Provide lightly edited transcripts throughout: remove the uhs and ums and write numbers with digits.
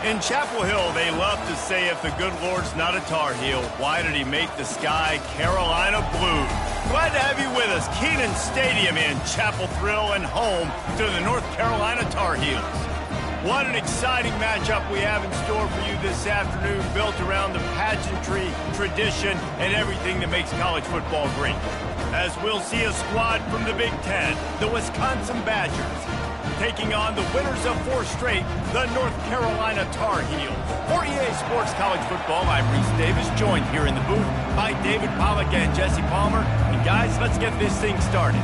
In Chapel Hill, they love to say if the good Lord's not a Tar Heel, why did he make the sky Carolina blue? Glad to have you with us. Kenan Stadium in Chapel Thrill and home to the North Carolina Tar Heels. What an exciting matchup we have in store for you this afternoon, built around the pageantry, tradition, and everything that makes college football great. As we'll see a squad from the Big Ten, the Wisconsin Badgers, taking on the winners of 4 straight, the North Carolina Tar Heels. For EA Sports College Football, I'm Reese Davis, joined here in the booth by David Pollack and Jesse Palmer. And guys, let's get this thing started.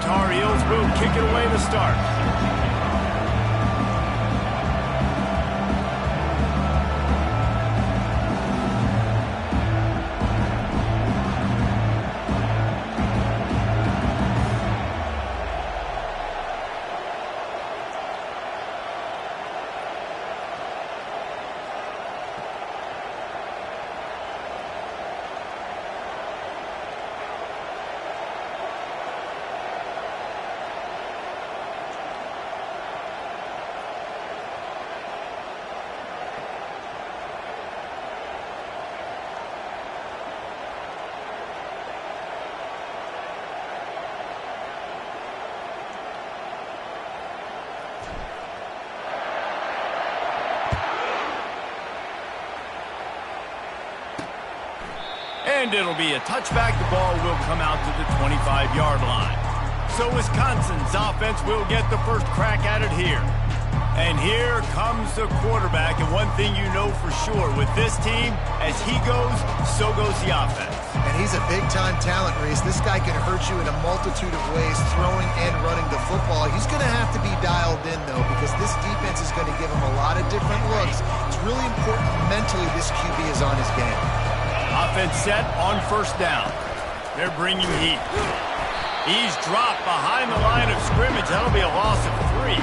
Tar Heels will kick it away to start. And it'll be a touchback. The ball will come out to the 25-yard line. So Wisconsin's offense will get the first crack at it here. And here comes the quarterback. And one thing you know for sure with this team, as he goes, so goes the offense. And he's a big-time talent, Reese. This guy can hurt you in a multitude of ways, throwing and running the football. He's going to have to be dialed in, though, because this defense is going to give him a lot of different looks. It's really important mentally this QB is on his game. Offense set on first down. They're bringing heat. He's dropped behind the line of scrimmage. That'll be a loss of 3.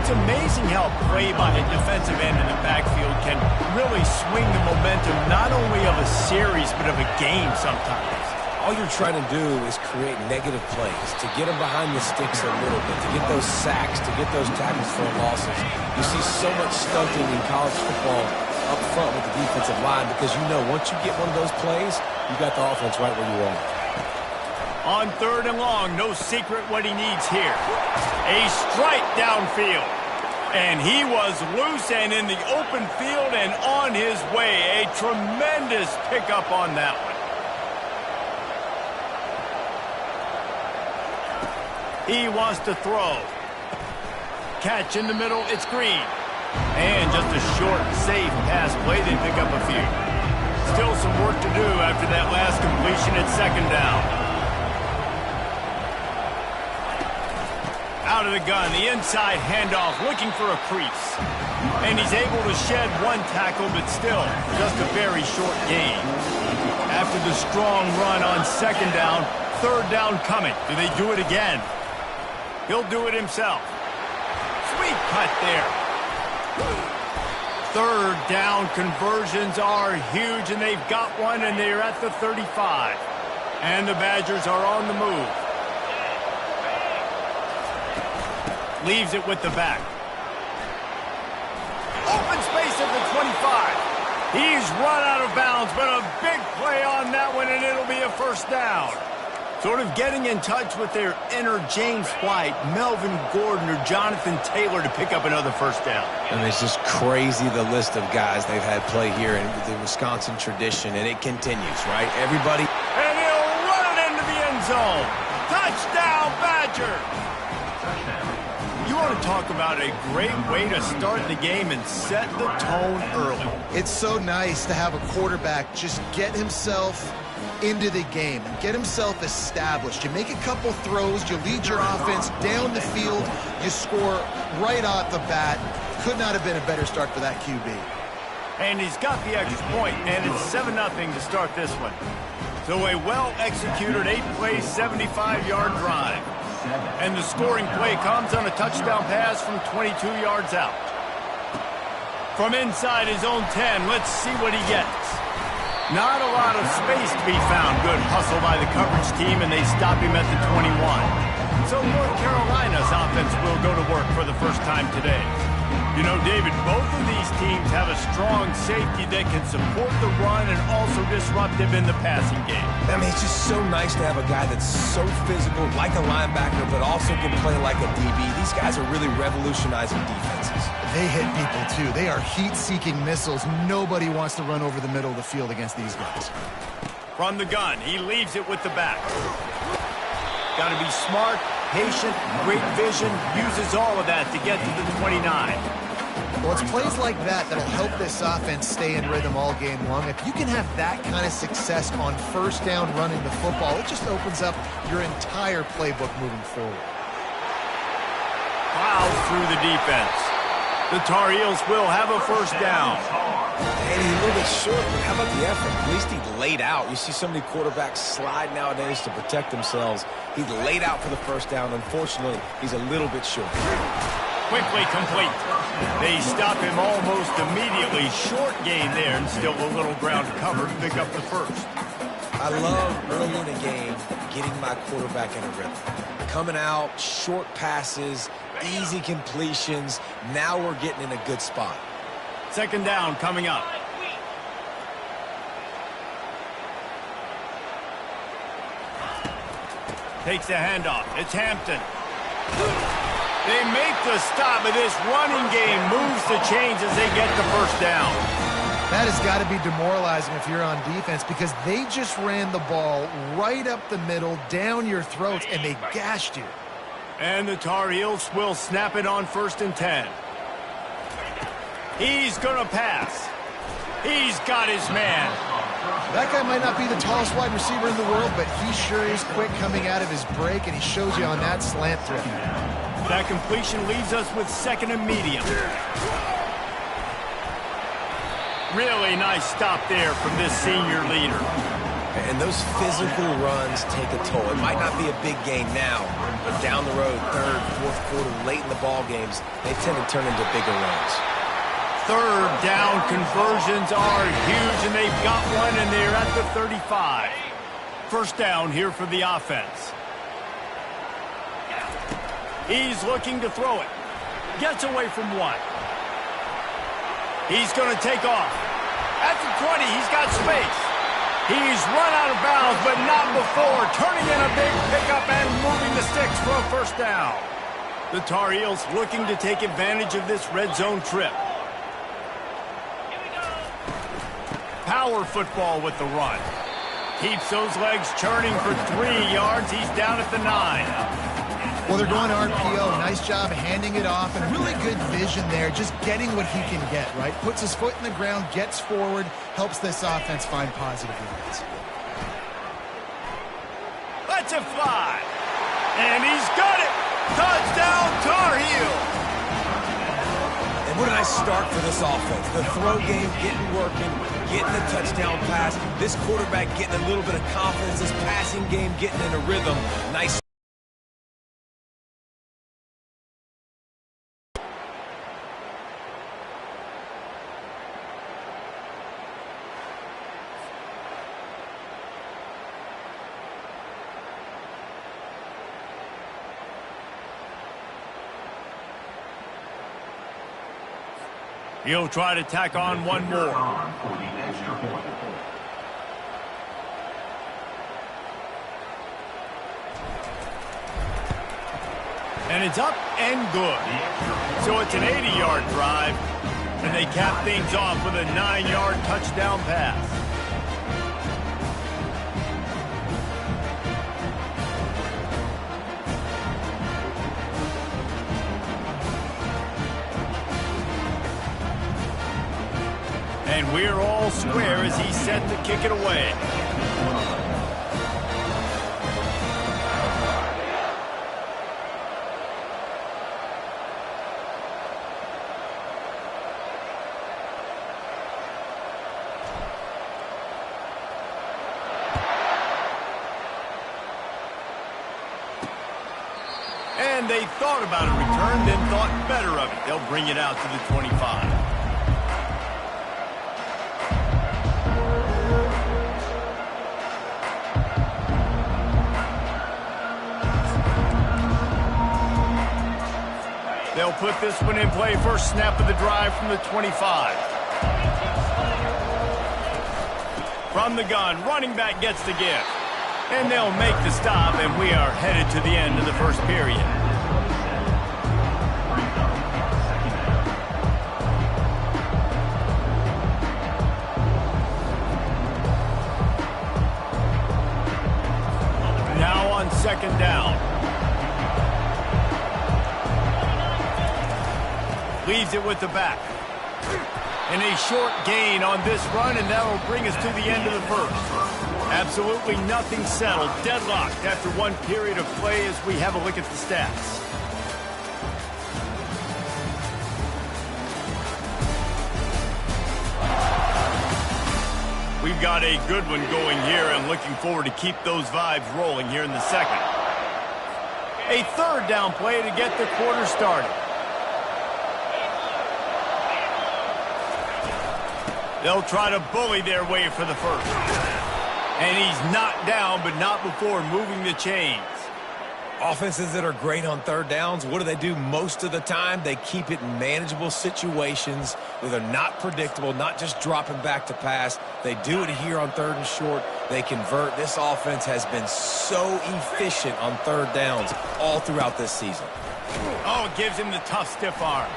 It's amazing how play by a defensive end in the backfield can really swing the momentum not only of a series but of a game sometimes. All you're trying to do is create negative plays, to get them behind the sticks a little bit, to get those sacks, to get those tackles for losses. You see so much stunting in college football up front with the defensive line because you know once you get one of those plays, you got the offense right where you want it. On 3rd and long, no secret what he needs here. A strike downfield. And he was loose and in the open field and on his way. A tremendous pickup on that one. He wants to throw. Catch in the middle, it's Green. And just a short, safe pass play. They pick up a few. Still some work to do after that last completion at 2nd down. Out of the gun, the inside handoff, looking for a crease. And he's able to shed 1 tackle, but still, just a very short gain. After the strong run on 2nd down, 3rd down coming. Do they do it again? He'll do it himself. Sweet cut there. 3rd down conversions are huge, and they've got one, and they're at the 35. And the Badgers are on the move. Leaves it with the back. Open space at the 25. He's run out of bounds, but a big play on that one, and it'll be a 1st down. Sort of getting in touch with their inner James White, Melvin Gordon, or Jonathan Taylor to pick up another 1st down. And it's just crazy the list of guys they've had play here in the Wisconsin tradition, and it continues, right? Everybody. And he'll run it into the end zone. Touchdown, Badgers! You want to talk about a great way to start the game and set the tone early. It's so nice to have a quarterback just get himself into the game and get himself established. You make a couple throws, you lead your offense down the field, you score right off the bat. Could not have been a better start for that QB. And he's got the extra point, and it's 7-0 to start this one. to a well-executed 8-play, 75-yard drive. And the scoring play comes on a touchdown pass from 22 yards out. From inside his own 10, let's see what he gets. Not a lot of space to be found. Good hustle by the coverage team, and they stop him at the 21. So North Carolina's offense will go to work for the first time today. You know, David, both of these teams have a strong safety that can support the run and also disruptive in the passing game. I mean, it's just so nice to have a guy that's so physical, like a linebacker, but also can play like a DB. These guys are really revolutionizing defenses. They hit people, too. They are heat-seeking missiles. Nobody wants to run over the middle of the field against these guys. From the gun, he leaves it with the back. Got to be smart, patient, great vision, uses all of that to get to the 29. Well, it's plays like that that'll help this offense stay in rhythm all game long. If you can have that kind of success on first down running the football, it just opens up your entire playbook moving forward. Plows through the defense. The Tar Heels will have a first down. And he's a little bit short, but how about the effort? At least he laid out. You see so many quarterbacks slide nowadays to protect themselves. He laid out for the first down. Unfortunately, he's a little bit short. Quickly complete. They stop him almost immediately. Short gain there, and still a little ground cover to pick up the first. I love early in a game getting my quarterback in a rhythm. Coming out, short passes, easy completions. Now we're getting in a good spot. Second down coming up. Takes the handoff. It's Hampton. They make the stop, but this running game moves the chains as they get the first down. That has got to be demoralizing if you're on defense because they just ran the ball right up the middle, down your throats, and they gashed you. And the Tar Heels will snap it on 1st and 10. He's going to pass. He's got his man. That guy might not be the tallest wide receiver in the world, but he sure is quick coming out of his break, and he shows you on that slant throw. That completion leaves us with 2nd and medium. Really nice stop there from this senior leader. And those physical runs take a toll. It might not be a big gain now, but down the road, 3rd, 4th quarter, late in the ball games, they tend to turn into bigger runs. 3rd down conversions are huge, and they've got one, and they're at the 35. First down here for the offense. He's looking to throw it. Gets away from one. He's going to take off. At the 20, he's got space. He's run out of bounds, but not before. Turning in a big pickup and moving the sticks for a first down. The Tar Heels looking to take advantage of this red zone trip. Power football with the run. Keeps those legs churning for 3 yards. He's down at the 9. Well, they're going RPO. Nice job handing it off, and really good vision there, just getting what he can get, right? Puts his foot in the ground, gets forward, helps this offense find positive yards. Lets it fly. And he's got it. Touchdown, Tar Heels. And what a nice start for this offense. The throw game getting working, getting the touchdown pass. This quarterback getting a little bit of confidence. This passing game getting in a rhythm. Nice. He'll try to tack on one more. And it's up and good. So it's an 80-yard drive, and they cap things off with a 9-yard touchdown pass. And we're all square as he's set to kick it away. And they thought about a return, then thought better of it. They'll bring it out to the 25. They'll put this one in play. First snap of the drive from the 25. From the gun, running back gets the gift. And they'll make the stop, and we are headed to the end of the first period. Now on second down. Leaves it with the back. And a short gain on this run, and that will bring us to the end of the first. Absolutely nothing settled. Deadlocked after one period of play as we have a look at the stats. We've got a good one going here and looking forward to keep those vibes rolling here in the second. A third down play to get the quarter started. They'll try to bully their way for the first. And he's knocked down, but not before moving the chains. Offenses that are great on third downs, what do most of the time? They keep it in manageable situations where they're not predictable, not just dropping back to pass. They do it here on third and short. They convert. This offense has been so efficient on third downs all throughout this season. Oh, it gives him the tough stiff arm.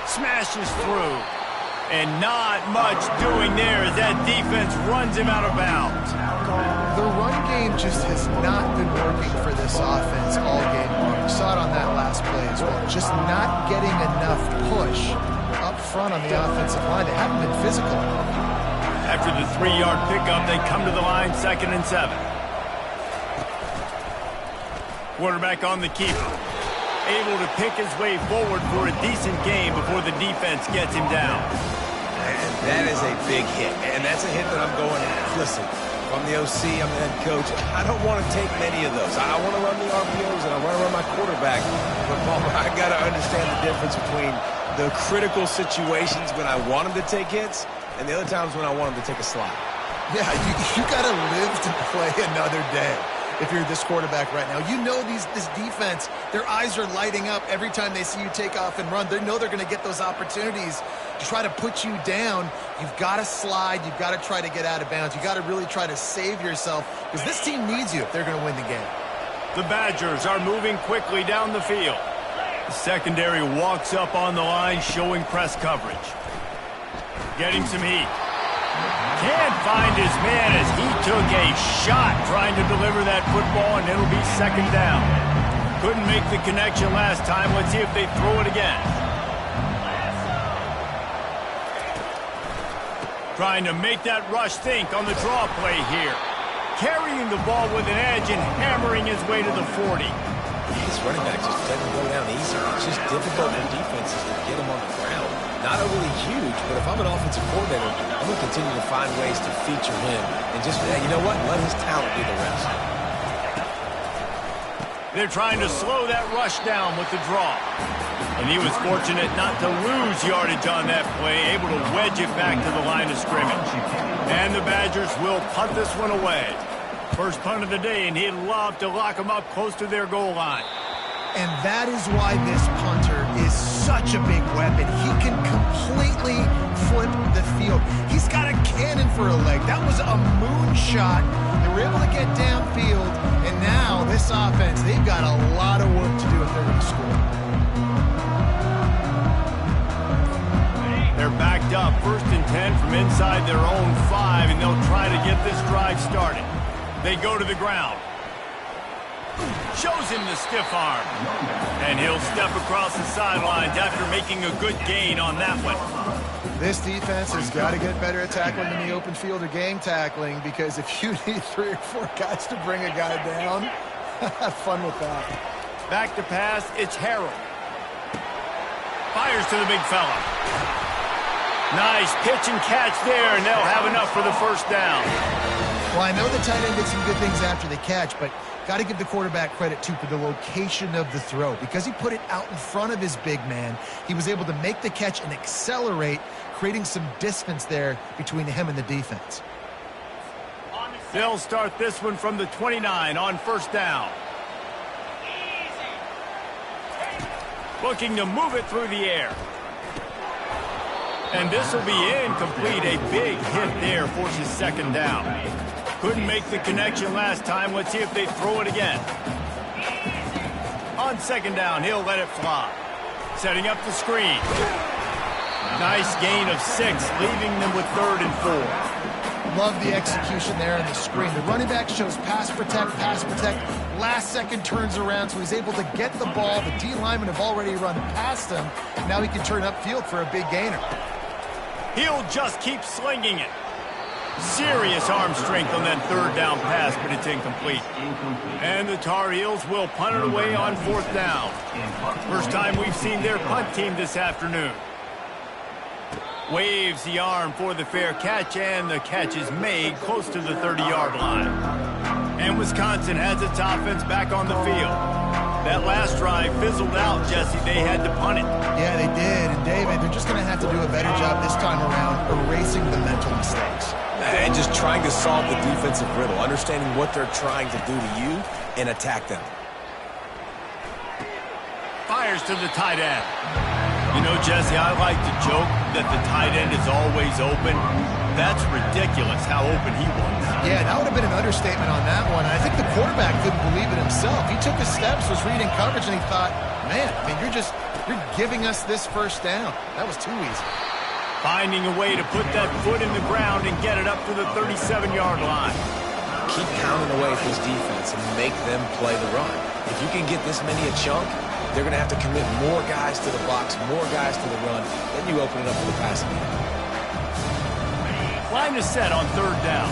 Smashes through. And not much doing there as that defense runs him out of bounds. The run game just has not been working for this offense all game long. We saw it on that last play as well. Just not getting enough push up front on the offensive line. They haven't been physical. After the 3-yard pickup, they come to the line, 2nd and 7. Quarterback on the keeper. Able to pick his way forward for a decent game before the defense gets him down. And that is a big hit. And that's a hit that I'm going, listen, if I'm the OC, I'm the head coach, I don't want to take many of those. I want to run the RPOs and I want to run my quarterback. But, Palmer, I got to understand the difference between the critical situations when I want him to take hits and the other times when I want him to take a slide. Yeah, you got to live to play another day. If you're this quarterback right now, you know this defense, their eyes are lighting up every time they see you take off and run. They know they're going to get those opportunities to try to put you down. You've got to slide. You've got to try to get out of bounds. You've got to really try to save yourself because this team needs you if they're going to win the game. The Badgers are moving quickly down the field. The secondary walks up on the line, showing press coverage. Getting some heat. Can't find his man as he took a shot trying to deliver that football, and it'll be 2nd down. Couldn't make the connection last time. Let's see if they throw it again. Trying to make that rush think on the draw play here. Carrying the ball with an edge and hammering his way to the 40. This running back just doesn't go down easy. It's just difficult for defenses to get him on the ground. Not overly huge, but if I'm an offensive coordinator, I'm going to continue to find ways to feature him. And just, you know what? Let his talent do the rest. They're trying to slow that rush down with the draw. And he was fortunate not to lose yardage on that play, able to wedge it back to the line of scrimmage. And the Badgers will punt this one away. First punt of the day, and he'd love to lock them up close to their goal line. And that is why this punter is such a big weapon. He can completely flip the field. He's got a cannon for a leg. That was a moonshot. They were able to get downfield, and now this offense, they've got a lot of work to do if they're going to score. They're backed up, 1st and 10 from inside their own 5, and they'll try to get this drive started. They go to the ground. Shows him the stiff arm. And he'll step across the sidelines after making a good gain on that one. This defense has got to get better at tackling in the open field or gang tackling, because if you need 3 or 4 guys to bring a guy down, have fun with that. Back to pass, it's Harrell. Fires to the big fella. Nice pitch and catch there, and they'll have enough for the 1st down. Well, I know the tight end did some good things after the catch, but got to give the quarterback credit, too, for the location of the throw. Because he put it out in front of his big man, he was able to make the catch and accelerate, creating some distance there between him and the defense. They'll start this one from the 29 on first down. Looking to move it through the air. And this will be incomplete. A big hit there forces second down. Couldn't make the connection last time. Let's see if they throw it again. On second down, he'll let it fly. Setting up the screen. Nice gain of 6, leaving them with 3rd and 4. Love the execution there on the screen. The running back shows pass protect. Last second turns around, so he's able to get the ball. The D linemen have already run past him. Now he can turn upfield for a big gainer. He'll just keep slinging it. Serious arm strength on that 3rd down pass, but it's incomplete. And the Tar Heels will punt it away on 4th down. First time we've seen their punt team this afternoon. Waves the arm for the fair catch, and the catch is made close to the 30-yard line. And Wisconsin has its offense back on the field. That last drive fizzled out, Jesse. They had to punt it. Yeah, they did. And, David, they're just going to have to do a better job this time around erasing the mental mistakes. And just trying to solve the defensive riddle, understanding what they're trying to do to you and attack them. Fires to the tight end. You know, Jesse, I like to joke that the tight end is always open. That's ridiculous how open he was. Yeah, that would have been an understatement on that one. I think the quarterback couldn't believe it himself. He took his steps, was reading coverage, and he thought, man, you're giving us this first down. That was too easy. Finding a way to put that foot in the ground and get it up to the 37-yard line. Keep pounding away at this defense and make them play the run. If you can get this many a chunk, they're going to have to commit more guys to the box, more guys to the run. Then you open it up for the passing game. Line is set on 3rd down.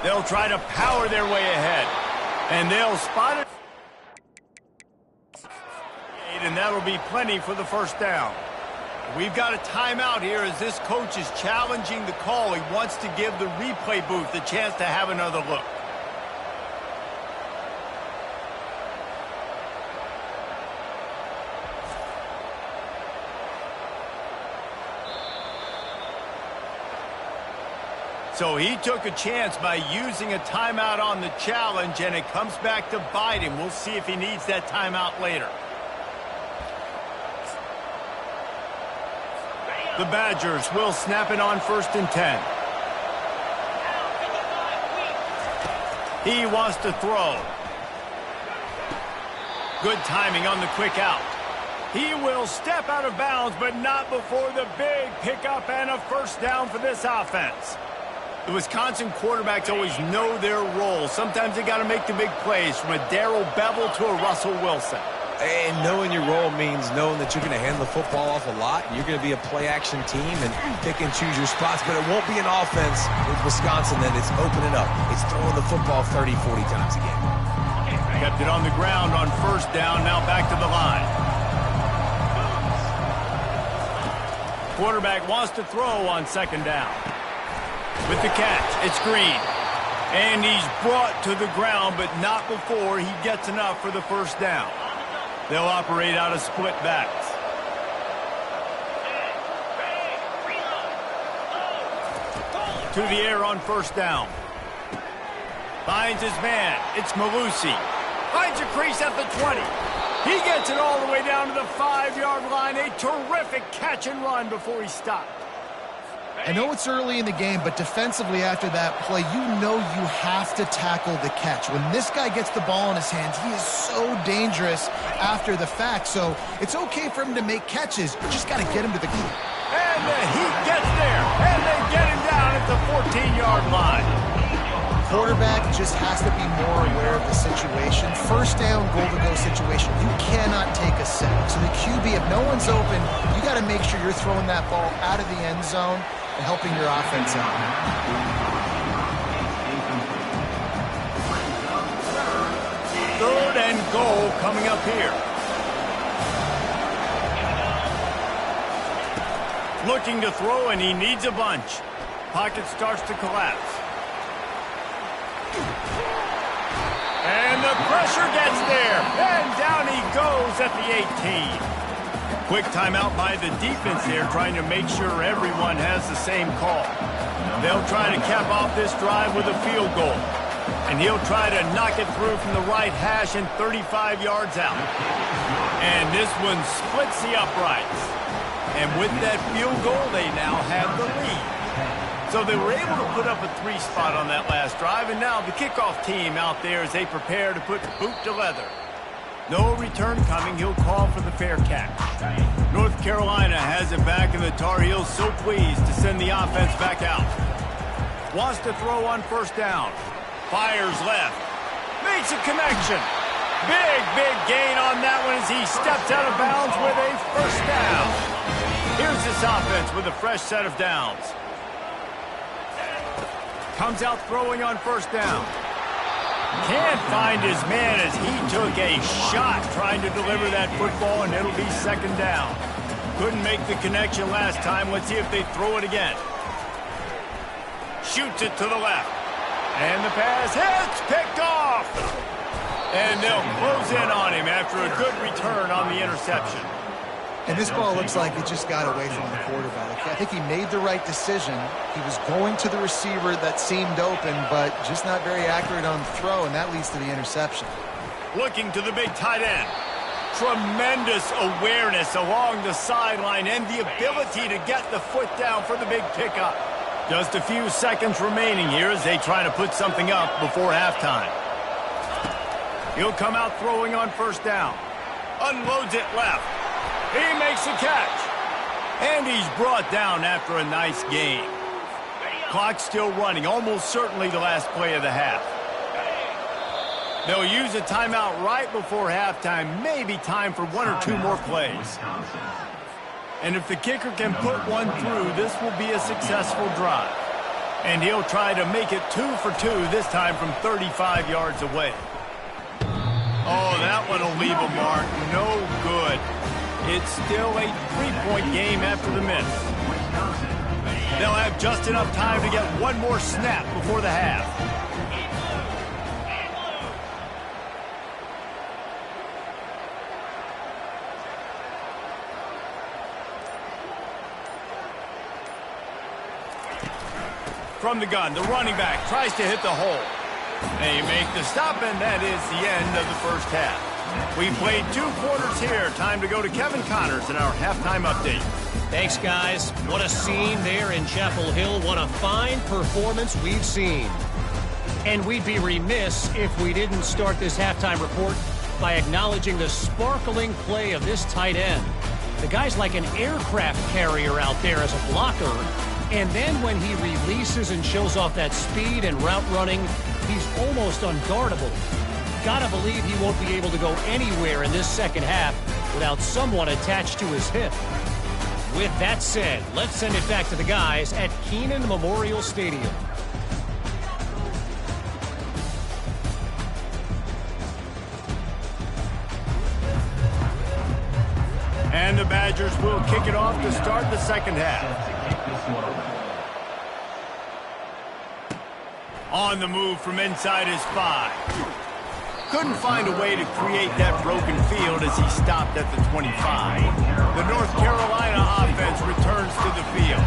They'll try to power their way ahead. And they'll spot it. And that'll be plenty for the first down. We've got a timeout here as this coach is challenging the call. He wants to give the replay booth a chance to have another look. So he took a chance by using a timeout on the challenge, and it comes back to bite him. We'll see if he needs that timeout later. The Badgers will snap it on 1st and 10. He wants to throw. Good timing on the quick out. He will step out of bounds, but not before the big pickup and a first down for this offense. The Wisconsin quarterbacks always know their role. Sometimes they got to make the big plays, from a Darrell Bevell to a Russell Wilson. And knowing your role means knowing that you're going to hand the football off a lot. You're going to be a play-action team and pick and choose your spots. But it won't be an offense with Wisconsin that it's opening up. It's throwing the football 30, 40 times a game. Kept it on the ground on 1st down. Now back to the line. Quarterback wants to throw on 2nd down. With the catch, it's Green. And he's brought to the ground, but not before he gets enough for the first down. They'll operate out of split backs. To the air on 1st down. Finds his man. It's Malusi. Finds a crease at the 20. He gets it all the way down to the 5-yard line. A terrific catch and run before he stopped. I know it's early in the game, but defensively after that play, you know you have to tackle the catch. When this guy gets the ball in his hands, he is so dangerous after the fact. So it's okay for him to make catches. You just got to get him to the group. And he gets there, and they get him down at the 14-yard line. Quarterback just has to be more aware of the situation. First down, goal-to-go situation. You cannot take a sack. So the QB, if no one's open, you got to make sure you're throwing that ball out of the end zone and helping your offense out. 3rd and goal coming up here. Looking to throw, and he needs a bunch. Pocket starts to collapse. And the pressure gets there. And down he goes at the 18. Quick timeout by the defense here, trying to make sure everyone has the same call. They'll try to cap off this drive with a field goal. And he'll try to knock it through from the right hash and 35 yards out. And this one splits the uprights. And with that field goal, they now have the lead. So they were able to put up a 3 spot on that last drive, and now the kickoff team out there as they prepare to put boot to leather. No return coming. He'll call for the fair catch. North Carolina has it back, and the Tar Heels so pleased to send the offense back out. Wants to throw on first down. Fires left. Makes a connection. Big gain on that one as he steps out of bounds with a first down. Here's this offense with a fresh set of downs. Comes out throwing on first down. Can't find his man as he took a shot trying to deliver that football, and it'll be second down. Couldn't make the connection last time. Let's see if they throw it again. Shoots it to the left. And the pass hits, picked off. And they'll close in on him after a good return on the interception. And this ball looks like it just got away from the quarterback. I think he made the right decision. He was going to the receiver that seemed open, but just not very accurate on the throw, and that leads to the interception. Looking to the big tight end. Tremendous awareness along the sideline and the ability to get the foot down for the big pickup. Just a few seconds remaining here as they try to put something up before halftime. He'll come out throwing on first down. Unloads it left. He makes a catch. And he's brought down after a nice gain. Clock still running, almost certainly the last play of the half. They'll use a timeout right before halftime. Maybe time for 1 or 2 more plays. And if the kicker can put one through, this will be a successful drive. And he'll try to make it 2 for 2, this time from 35 yards away. Oh, that one will leave a mark. No good. It's still a 3-point game after the miss. They'll have just enough time to get one more snap before the half. From the gun, the running back tries to hit the hole. They make the stop, and that is the end of the first half. We played 2 quarters here. Time to go to Kevin Connors in our halftime update. Thanks, guys. What a scene there in Chapel Hill. What a fine performance we've seen. And we'd be remiss if we didn't start this halftime report by acknowledging the sparkling play of this tight end. The guy's like an aircraft carrier out there as a blocker. And then when he releases and shows off that speed and route running, he's almost unguardable. Gotta believe he won't be able to go anywhere in this second half without someone attached to his hip. With that said, let's send it back to the guys at Kenan Memorial Stadium. And the Badgers will kick it off to start the second half. On the move from inside his 5. Couldn't find a way to create that broken field as he stopped at the 25. The North Carolina offense returns to the field.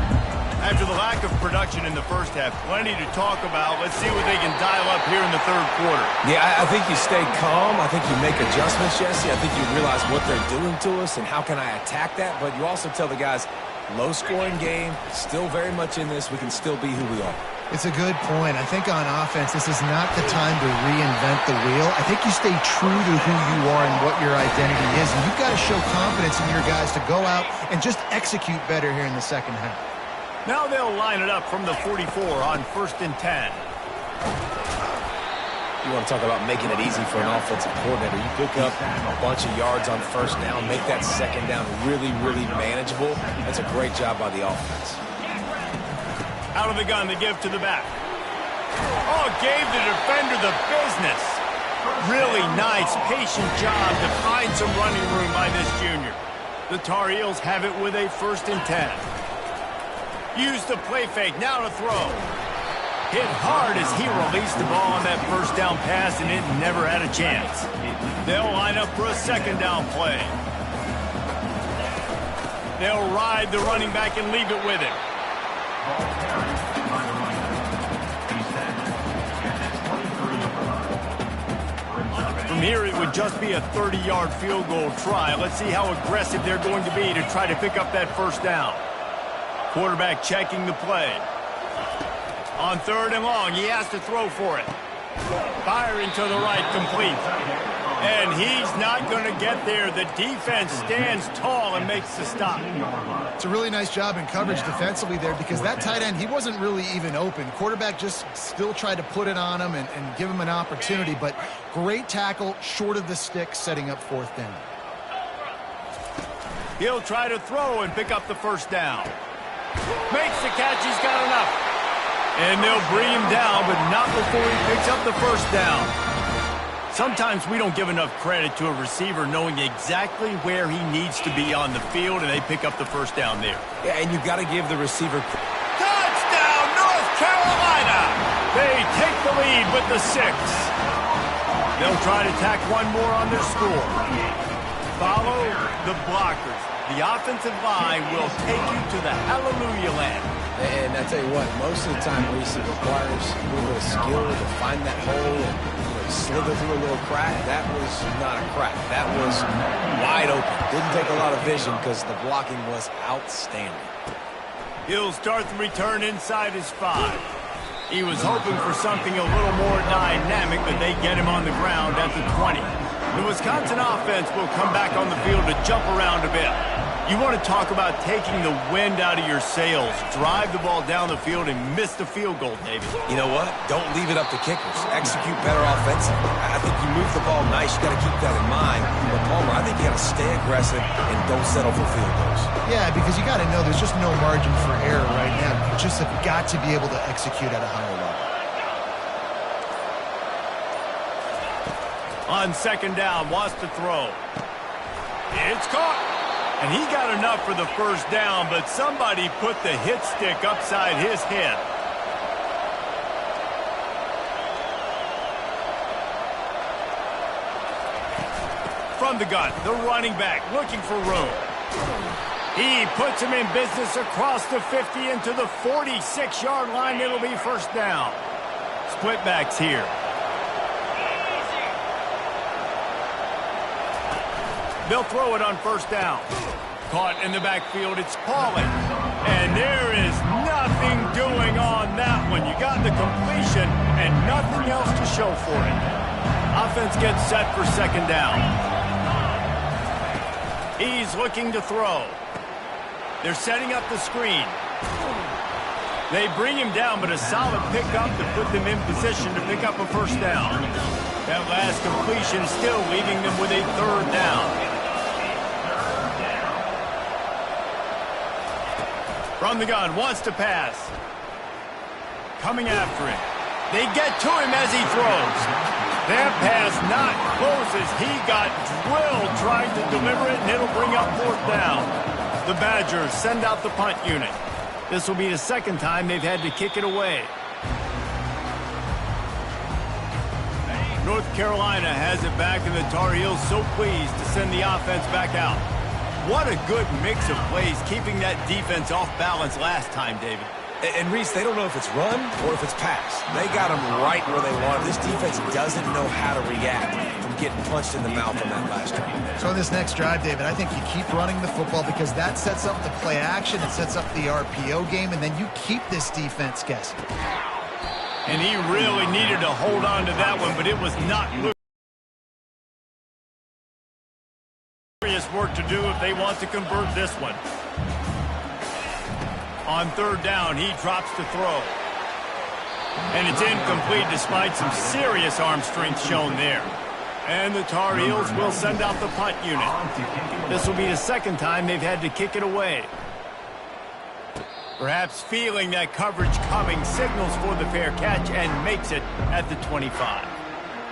After the lack of production in the first half, plenty to talk about. Let's see what they can dial up here in the third quarter. Yeah, I think you stay calm. I think you make adjustments, Jesse. I think you realize what they're doing to us and how can I attack that. But you also tell the guys, low-scoring game, still very much in this. We can still be who we are. It's a good point. I think on offense, this is not the time to reinvent the wheel. I think you stay true to who you are and what your identity is. And you've got to show confidence in your guys to go out and just execute better here in the second half. Now they'll line it up from the 44 on 1st and 10. You want to talk about making it easy for an offensive coordinator. You pick up a bunch of yards on first down, make that second down really, really manageable. That's a great job by the offense. Out of the gun to give to the back. Oh, gave the defender the business. Really nice, patient job to find some running room by this junior. The Tar Heels have it with a 1st and 10. Use the play fake, now to throw. Hit hard as he released the ball on that first down pass, and it never had a chance. They'll line up for a second down play. They'll ride the running back and leave it with him. From here, it would just be a 30-yard field goal try. Let's see how aggressive they're going to be to try to pick up that first down. Quarterback checking the play. On 3rd and long, he has to throw for it. Firing to the right, complete. And he's not going to get there. The defense stands tall and makes the stop. It's a really nice job in coverage defensively there, because that tight end, he wasn't really even open. Quarterback just still tried to put it on him and give him an opportunity, but great tackle short of the stick, setting up 4th down. He'll try to throw and pick up the first down. Makes the catch, he's got enough. And they'll bring him down, but not before he picks up the first down. Sometimes we don't give enough credit to a receiver knowing exactly where he needs to be on the field, and they pick up the first down there. Yeah, and you've got to give the receiver... Touchdown, North Carolina! They take the lead with the 6. They'll try to tack one more on their score. Follow the blockers. The offensive line will take you to the hallelujah land. And I tell you what, most of the time, Reese, it requires a little bit of skill to find that hole and slither through a little crack. That was not a crack. That was wide open. Didn't take a lot of vision because the blocking was outstanding. He'll start the return inside his 5. He was hoping for something a little more dynamic, but they get him on the ground at the 20. The Wisconsin offense will come back on the field to jump around a bit. You want to talk about taking the wind out of your sails. Drive the ball down the field and miss the field goal, David. You know what? Don't leave it up to kickers. Execute better offensively. I think you move the ball nice. You got to keep that in mind. But Palmer, I think you got to stay aggressive and don't settle for field goals. Yeah, because you got to know there's just no margin for error right now. You just have got to be able to execute at a higher level. On 2nd down, wants to throw. It's caught. And he got enough for the first down, but somebody put the hit stick upside his head. From the gun, the running back looking for room. He puts him in business across the 50 into the 46-yard line. It'll be first down. Split backs here. They'll throw it on first down. Caught in the backfield, it's Pauling. And there is nothing doing on that one. You got the completion and nothing else to show for it. Offense gets set for 2nd down. He's looking to throw. They're setting up the screen. They bring him down, but a solid pickup to put them in position to pick up a first down. That last completion still leaving them with a 3rd down. From the gun, wants to pass. Coming after him. They get to him as he throws. That pass not close as he got drilled trying to deliver it, and it'll bring up 4th down. The Badgers send out the punt unit. This will be the 2nd time they've had to kick it away. North Carolina has it back, and the Tar Heels so pleased to send the offense back out. What a good mix of plays, keeping that defense off balance last time, David. And Reese, they don't know if it's run or if it's pass. They got them right where they want. This defense doesn't know how to react from getting punched in the mouth on that last drive. So in this next drive, David, I think you keep running the football because that sets up the play action, it sets up the RPO game, and then you keep this defense guessing. And he really needed to hold on to that one, but it was not loose. Serious work to do if they want to convert this one. On 3rd down, he drops to throw. And it's incomplete despite some serious arm strength shown there. And the Tar Heels will send out the punt unit. This will be the 2nd time they've had to kick it away. Perhaps feeling that coverage coming, signals for the fair catch and makes it at the 25.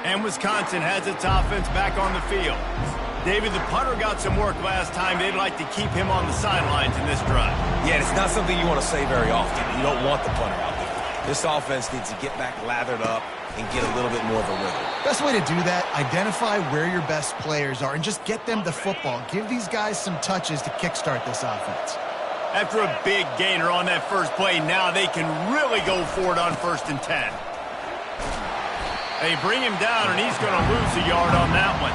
And Wisconsin has its offense back on the field. David, the punter got some work last time. They'd like to keep him on the sidelines in this drive. Yeah, it's not something you want to say very often. You don't want the punter out there. This offense needs to get back lathered up and get a little bit more of a rhythm. Best way to do that, identify where your best players are and just get them the football. Give these guys some touches to kickstart this offense. After a big gainer on that first play, now they can really go for it on 1st and 10. They bring him down, and he's going to lose a yard on that one.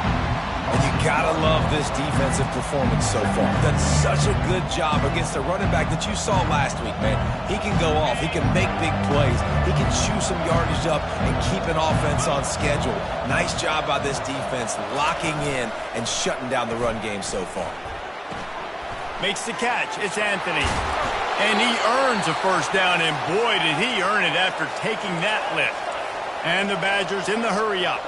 And you gotta love this defensive performance so far. Done such a good job against a running back that you saw last week, man. He can go off. He can make big plays. He can chew some yardage up and keep an offense on schedule. Nice job by this defense locking in and shutting down the run game so far. Makes the catch. It's Anthony. And he earns a first down, and boy, did he earn it after taking that lift. And the Badgers in the hurry-up.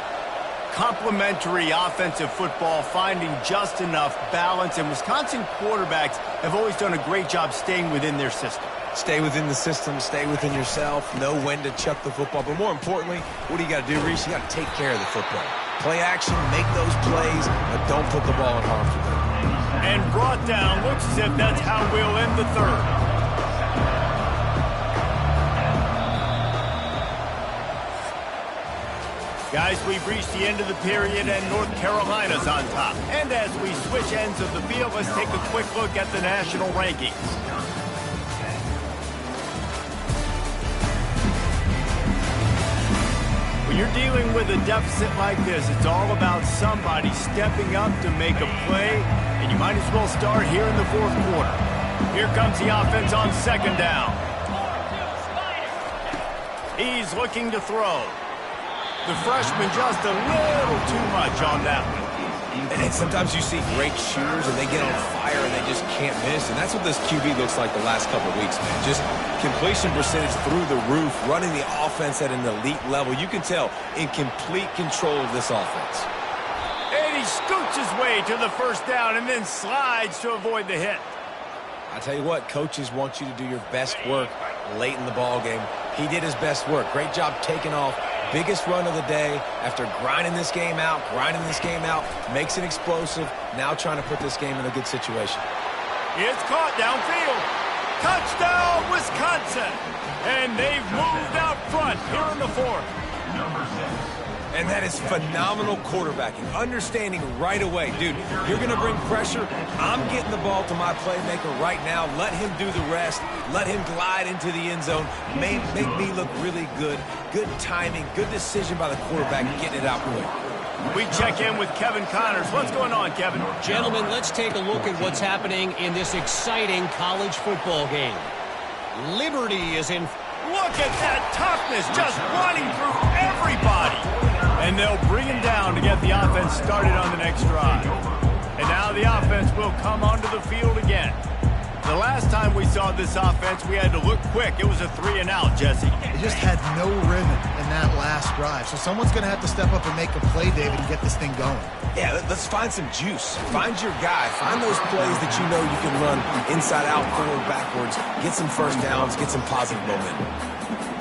Complementary offensive football, finding just enough balance, and Wisconsin quarterbacks have always done a great job staying within their system. Stay within the system, stay within yourself, know when to chuck the football. But more importantly, what do you got to do, Reese? You got to take care of the football. Play action, make those plays, but don't put the ball in harm's way. And brought down, looks as if that's how we'll end the third. Guys, we've reached the end of the period, and North Carolina's on top. And as we switch ends of the field, let's take a quick look at the national rankings. When you're dealing with a deficit like this, it's all about somebody stepping up to make a play, and you might as well start here in the 4th quarter. Here comes the offense on 2nd down. He's looking to throw. The freshman just a little too much on that one. And sometimes you see great shooters and they get on fire and they just can't miss. And that's what this QB looks like the last couple of weeks, man. Just completion percentage through the roof, running the offense at an elite level. You can tell in complete control of this offense. And he scoots his way to the 1st down and then slides to avoid the hit. I tell you what, coaches want you to do your best work late in the ball game. He did his best work. Great job taking off. Biggest run of the day after grinding this game out, makes it explosive, now trying to put this game in a good situation. It's caught downfield. Touchdown, Wisconsin. And they've moved out front here in the 4th. And that is phenomenal quarterbacking. Understanding right away, dude, you're going to bring pressure. I'm getting the ball to my playmaker right now. Let him do the rest. Let him glide into the end zone. Make me look really good. Good timing, good decision by the quarterback, getting it out quick. We check in with Kevin Connors. What's going on, Kevin? Gentlemen, let's take a look at what's happening in this exciting college football game. Liberty is in. Look at that toughness, just running through everybody. And they'll bring him down to get the offense started on the next drive. And now the offense will come onto the field again. The last time we saw this offense, we had to look quick. It was a 3-and-out, Jesse. They just had no rhythm in that last drive. So someone's going to have to step up and make a play, David, and get this thing going. Yeah, let's find some juice. Find your guy. Find those plays that you know you can run inside out, forward, backwards. Get some 1st downs. Get some positive momentum.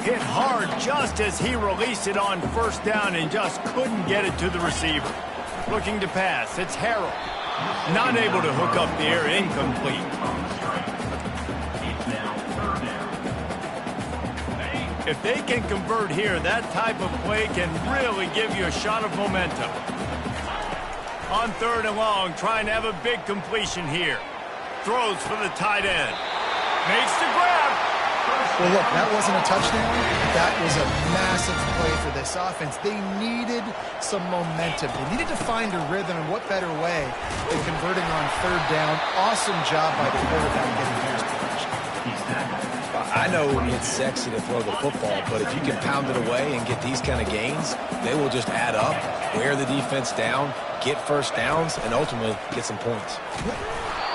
Hit hard just as he released it on 1st down and just couldn't get it to the receiver. Looking to pass. It's Harrell. Not able to hook up the air, incomplete. If they can convert here, that type of play can really give you a shot of momentum. On 3rd and long, trying to have a big completion here. Throws for the tight end. Makes the grab. Well, look, that wasn't a touchdown. That was a massive play for this offense. They needed some momentum. They needed to find a rhythm, and what better way than converting on 3rd down. Awesome job by the quarterback getting pass protection. I know it's sexy to throw the football, but if you can pound it away and get these kind of gains, they will just add up, wear the defense down, get 1st downs, and ultimately get some points.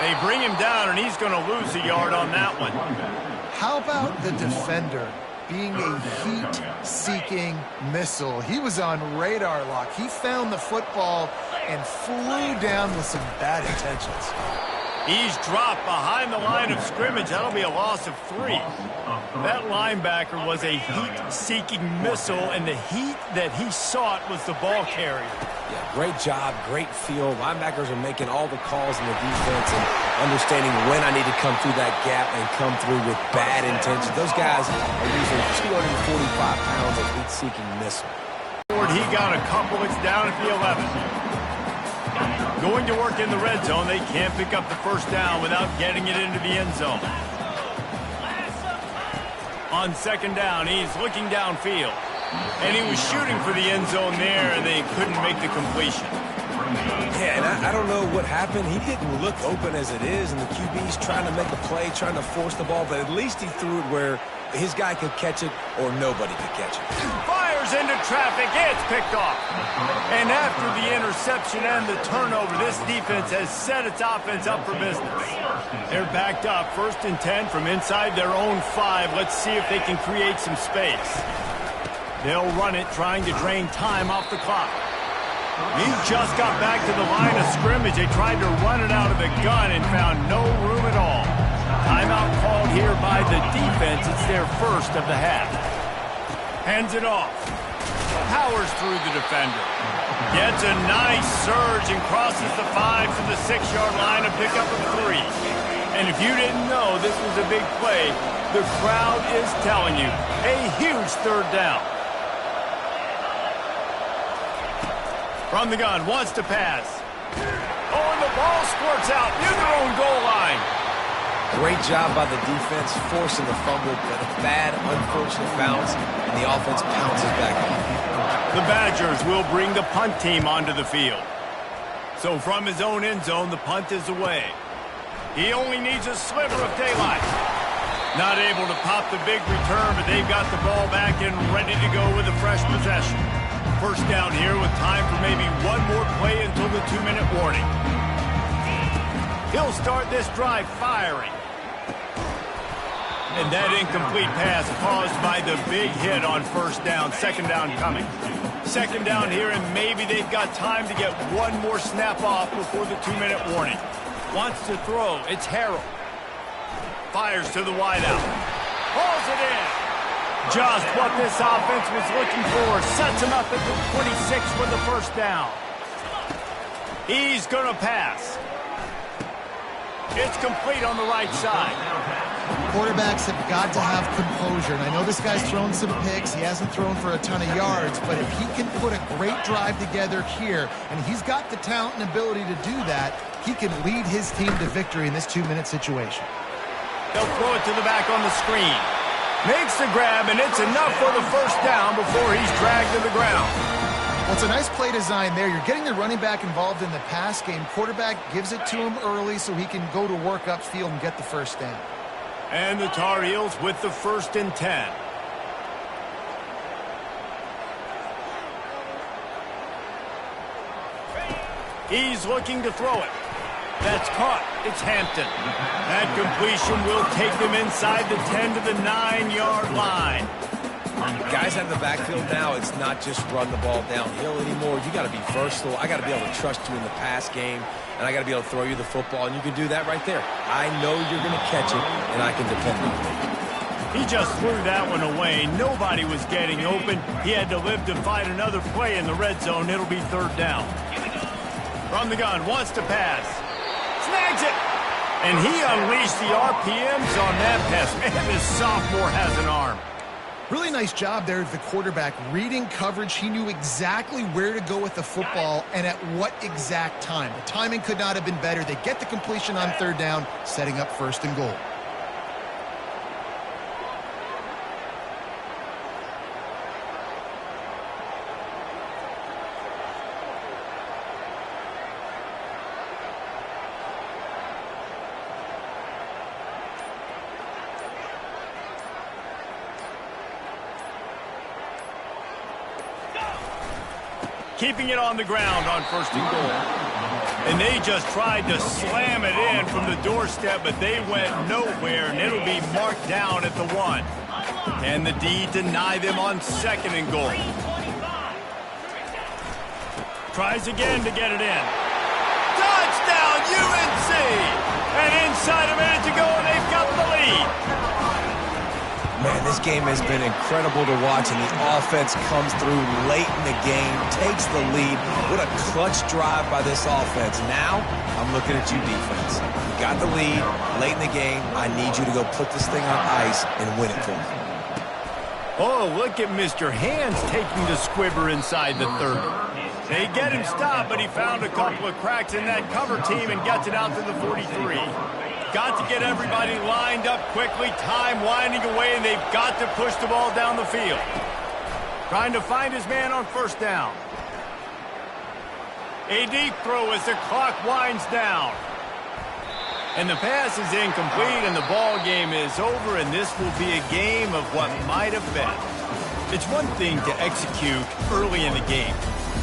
They bring him down, and he's going to lose a yard on that one. How about the defender being a heat-seeking missile? He was on radar lock. He found the football and flew down with some bad intentions. He's dropped behind the line of scrimmage. That'll be a loss of 3. That linebacker was a heat-seeking missile, and the heat that he sought was the ball carrier. Yeah, great job, great feel. Linebackers are making all the calls in the defense and understanding when I need to come through that gap and come through with bad intentions. Those guys are using 245 pounds of heat-seeking missile. He got a couple. It's down at the 11. Going to work in the red zone. They can't pick up the first down without getting it into the end zone. On second down, he's looking downfield. And he was shooting for the end zone there, and they couldn't make the completion. Yeah, and I don't know what happened. He didn't look open as it is, and the QB's trying to make a play, trying to force the ball, but at least he threw it where his guy could catch it or nobody could catch it. Fires into traffic. It's picked off. And after the interception and the turnover, this defense has set its offense up for business. They're backed up, 1st and 10 from inside their own 5. Let's see if they can create some space. They'll run it, trying to drain time off the clock. He just got back to the line of scrimmage. They tried to run it out of the gun and found no room at all. Timeout called here by the defense. It's their first of the half. Hands it off. Powers through the defender. Gets a nice surge and crosses the 5 to the 6-yard line, a pickup of 3. And if you didn't know this was a big play, the crowd is telling you, a huge 3rd down. From the gun, wants to pass. Oh, and the ball squirts out near their own goal line. Great job by the defense forcing the fumble, but a bad, unfortunate bounce, and the offense pounces back on. The Badgers will bring the punt team onto the field. So from his own end zone, the punt is away. He only needs a sliver of daylight. Not able to pop the big return, but they've got the ball back and ready to go with a fresh possession. First down here with time for maybe one more play until the 2-minute warning. He'll start this drive firing. And that incomplete pass caused by the big hit on first down. 2nd down coming. 2nd down here, and maybe they've got time to get one more snap off before the 2-minute warning. Wants to throw. It's Harrell. Fires to the wideout. Pulls it in. Just what this offense was looking for. Sets him up at the 26 for the first down. He's going to pass. It's complete on the right side. Quarterbacks have got to have composure. And I know this guy's thrown some picks. He hasn't thrown for a ton of yards. But if he can put a great drive together here, and he's got the talent and ability to do that, he can lead his team to victory in this 2-minute situation. They'll throw it to the back on the screen. Makes the grab, and it's enough for the first down before he's dragged to the ground. Well, it's a nice play design there. You're getting the running back involved in the pass game. Quarterback gives it to him early so he can go to work upfield and get the first down. And the Tar Heels with the 1st and 10. He's looking to throw it. That's caught. It's Hampton. That completion will take them inside the 10 to the 9-yard line. Guys out of the backfield now, it's not just run the ball downhill anymore. You got to be versatile. I got to be able to trust you in the pass game, and I got to be able to throw you the football, and you can do that right there. I know you're going to catch it, and I can depend on it. He just threw that one away. Nobody was getting open. He had to live to fight another play in the red zone. It'll be 3rd down. From the gun, wants to pass. Snags it. And he unleashed the RPMs on that pass. Man, this sophomore has an arm. Really nice job there of the quarterback. Reading coverage, he knew exactly where to go with the football and at what exact time. The timing could not have been better. They get the completion on 3rd down, setting up 1st and goal. Keeping it on the ground on 1st and goal. And they just tried to slam it in from the doorstep, but they went nowhere, and it'll be marked down at the 1. And the D deny them on 2nd and goal. Tries again to get it in. Touchdown, UNC! And inside a minute to go, and they've got the lead. Man, this game has been incredible to watch, and the offense comes through late in the game, takes the lead. What a clutch drive by this offense. Now, I'm looking at you, defense. You got the lead late in the game. I need you to go put this thing on ice and win it for me. Oh, look at Mr. Hands taking the squibber inside the 30. They get him stopped, but he found a couple of cracks in that cover team and gets it out to the 43. Got to get everybody lined up quickly, time winding away, and they've got to push the ball down the field. Trying to find his man on first down. A deep throw as the clock winds down. And the pass is incomplete, and the ball game is over, and this will be a game of what might have been. It's one thing to execute early in the game.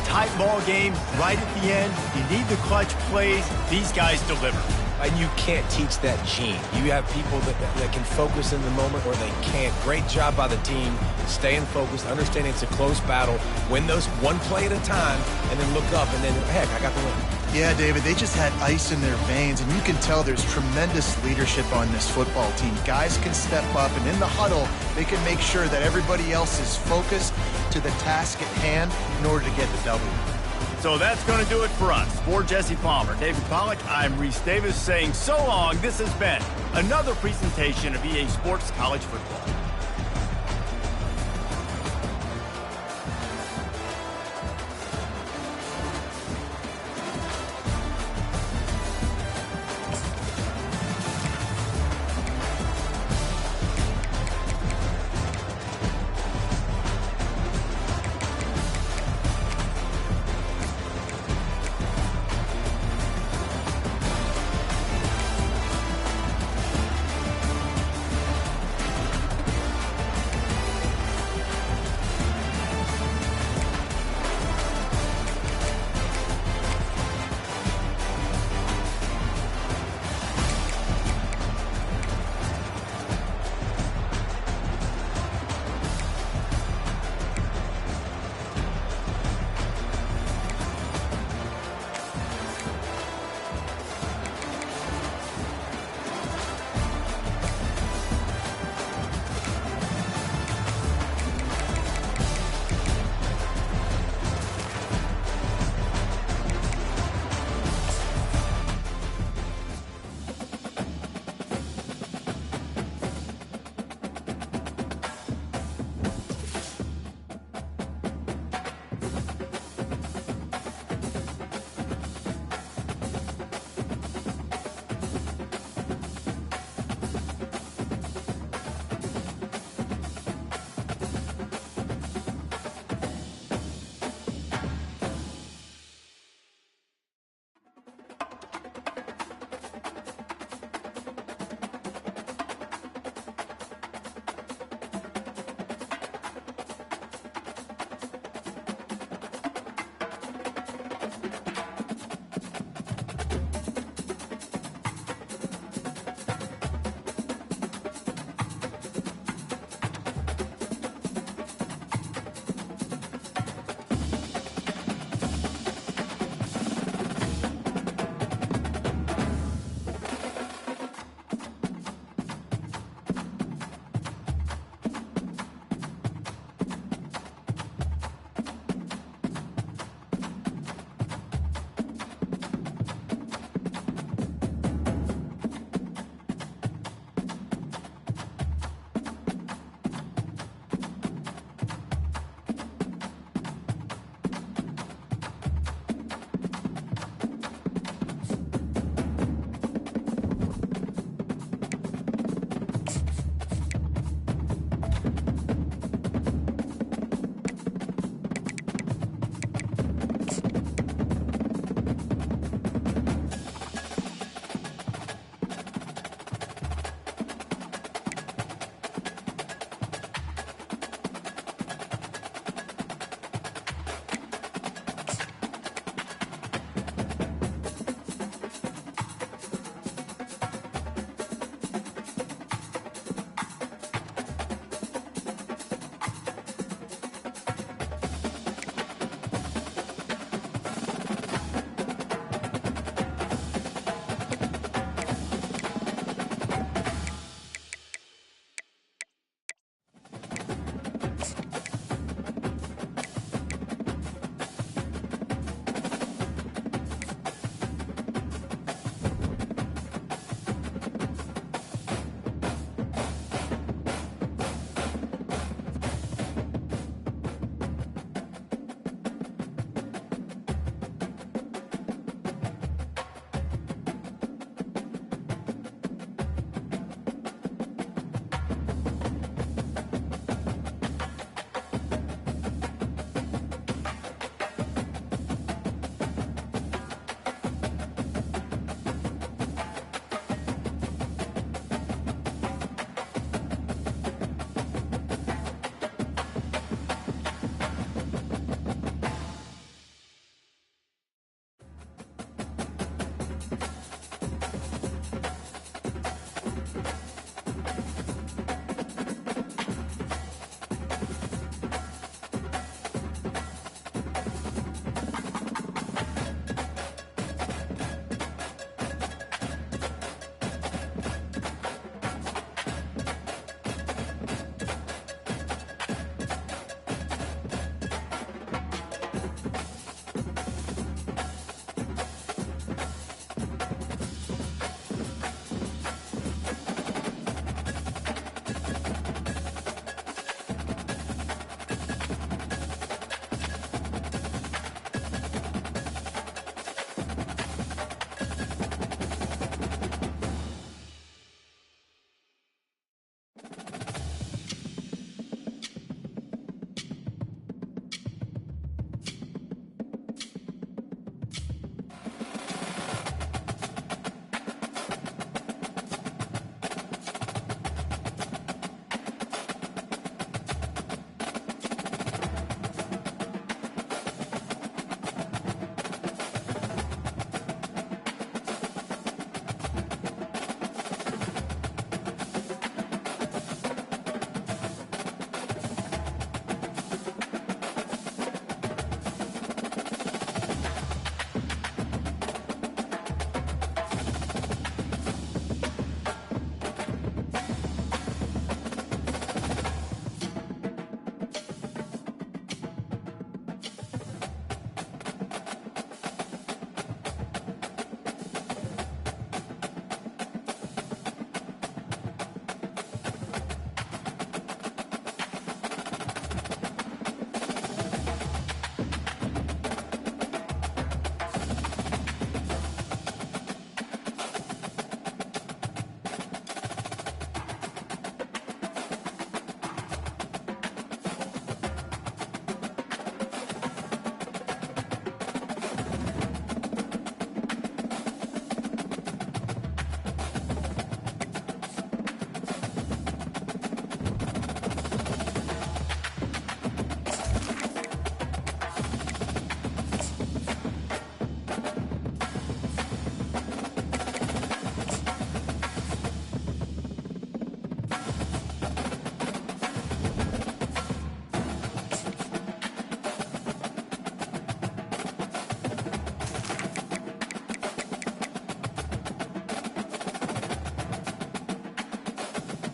Tight ball game, right at the end. You need the clutch plays. These guys deliver. And you can't teach that gene. You have people that can focus in the moment or they can't. Great job by the team, staying focused, understanding it's a close battle, win those one play at a time, and then look up, and then, heck, I got the win. Yeah, David, they just had ice in their veins, and you can tell there's tremendous leadership on this football team. Guys can step up, and in the huddle, they can make sure that everybody else is focused to the task at hand in order to get the W. So that's going to do it for us. For Jesse Palmer, David Pollack, I'm Reese Davis saying so long. This has been another presentation of EA Sports College Football.